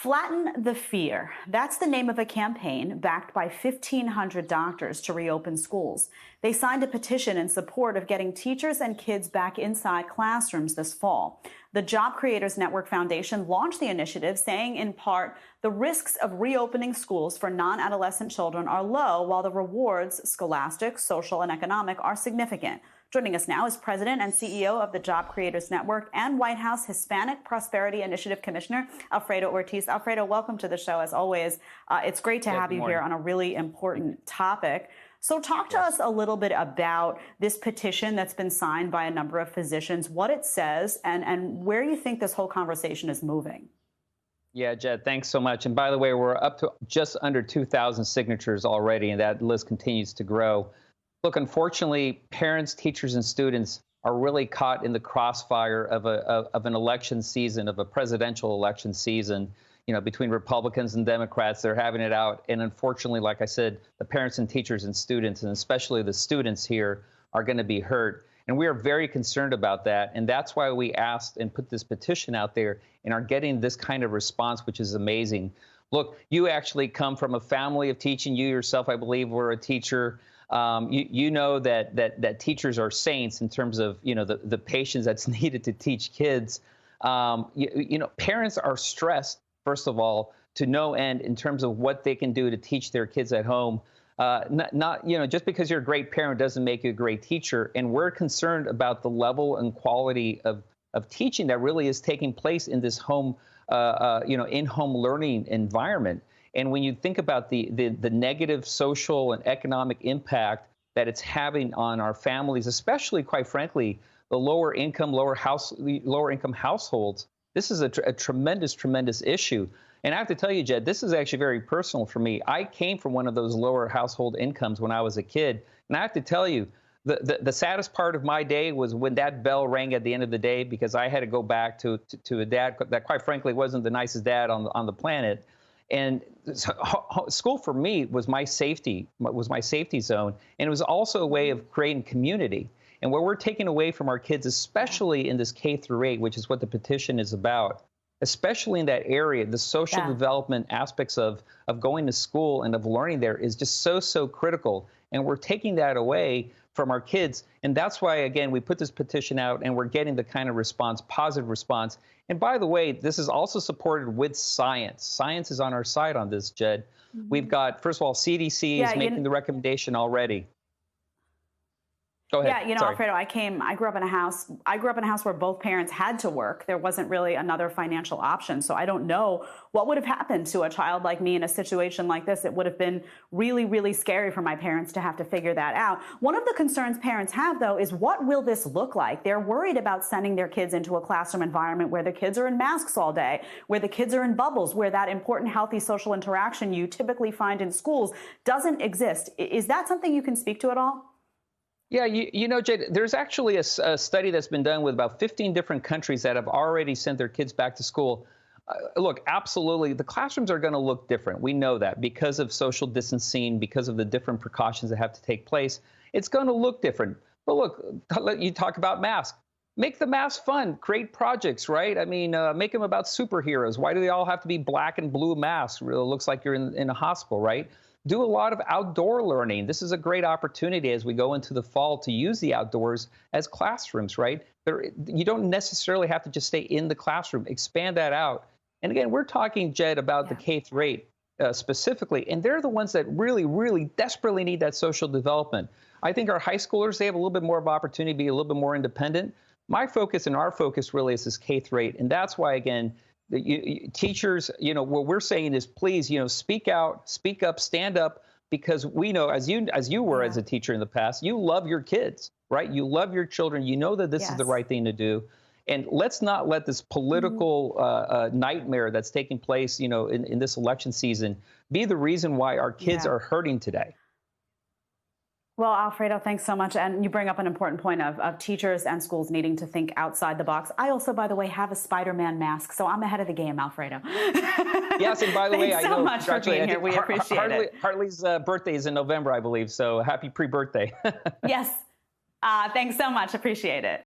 Flatten the Fear. That's the name of a campaign backed by 1,500 doctors to reopen schools. They signed a petition in support of getting teachers and kids back inside classrooms this fall. The Job Creators Network Foundation launched the initiative, saying in part, the risks of reopening schools for non-adolescent children are low, while the rewards, scholastic, social, and economic, are significant. Joining us now is President and CEO of the Job Creators Network and White House Hispanic Prosperity Initiative Commissioner, Alfredo Ortiz. Alfredo, welcome to the show, as always. It's great to have you here on a really important topic. So talk to us a little bit about this petition that's been signed by a number of physicians, what it says, and where you think this whole conversation is moving. Yeah, Jed, thanks so much. And by the way, we're up to just under 2,000 signatures already, and that list continues to grow. Look, unfortunately, parents, teachers, and students are really caught in the crossfire of an election season, of a presidential election season. You know, between Republicans and Democrats, they're having it out. And unfortunately, like I said, the parents and teachers and students, and especially the students here, are going to be hurt. And we are very concerned about that. And that's why we asked and put this petition out there and are getting this kind of response, which is amazing. Look, you actually come from a family of teaching. You yourself, I believe, were a teacher. You know that teachers are saints in terms of, you know, the patience that's needed to teach kids. You know, parents are stressed, first of all, to no end in terms of what they can do to teach their kids at home. Not you know, just because you're a great parent doesn't make you a great teacher. And we're concerned about the level and quality of teaching that really is taking place in this home, you know, in-home learning environment. And when you think about the negative social and economic impact that it's having on our families, especially, quite frankly, the lower income households, this is a tremendous issue. And I have to tell you, Jed, this is actually very personal for me. I came from one of those lower household incomes when I was a kid. And I have to tell you, the saddest part of my day was when that bell rang at the end of the day, because I had to go back to a dad that, quite frankly, wasn't the nicest dad on the planet. And school for me was my safety zone. And it was also a way of creating community. And what we're taking away from our kids, especially in this K-8, which is what the petition is about, especially in that area, the social development aspects of going to school and of learning there is just so critical. And we're taking that away from our kids. And that's why, again, we put this petition out and we're getting the kind of response, positive response. And by the way, this is also supported with science. Science is on our side on this, Jed. We've got, first of all, CDC is making the recommendation already. Go ahead. Yeah, you know, Sorry. Alfredo, I grew up in a house where both parents had to work. There wasn't really another financial option. So I don't know what would have happened to a child like me in a situation like this. It would have been really scary for my parents to have to figure that out. One of the concerns parents have, though, is what will this look like? They're worried about sending their kids into a classroom environment where the kids are in masks all day, where the kids are in bubbles, where that important, healthy social interaction you typically find in schools doesn't exist. Is that something you can speak to at all? Yeah, you know, Jade, there's actually a study that's been done with about 15 different countries that have already sent their kids back to school. Look, absolutely, the classrooms are going to look different. We know that because of social distancing, because of the different precautions that have to take place. It's going to look different. But look, you talk about masks. Make the masks fun. Create projects, right? I mean, make them about superheroes. Why do they all have to be black and blue masks? It really looks like you're in a hospital, right? Do a lot of outdoor learning. This is a great opportunity as we go into the fall to use the outdoors as classrooms, right? You don't necessarily have to just stay in the classroom. Expand that out. And again, we're talking, Jed, about the K-8 specifically, and they're the ones that really desperately need that social development. I think our high schoolers, they have a little bit more of opportunity to be a little bit more independent. My focus and our focus really is this K-8, and that's why, again, teachers, you know, what we're saying is, please, you know, speak out, speak up, stand up, because we know, as you were as a teacher in the past, you love your kids, right? You love your children. You know that this is the right thing to do. And let's not let this political nightmare that's taking place, you know, in this election season be the reason why our kids are hurting today. Well, Alfredo, thanks so much. And you bring up an important point of teachers and schools needing to think outside the box. I also, by the way, have a Spider-Man mask, so I'm ahead of the game, Alfredo. Yes, and by the way, thanks so much for being here. We appreciate it. Hartley's birthday is in November, I believe, so happy pre-birthday. Yes. Thanks so much. Appreciate it.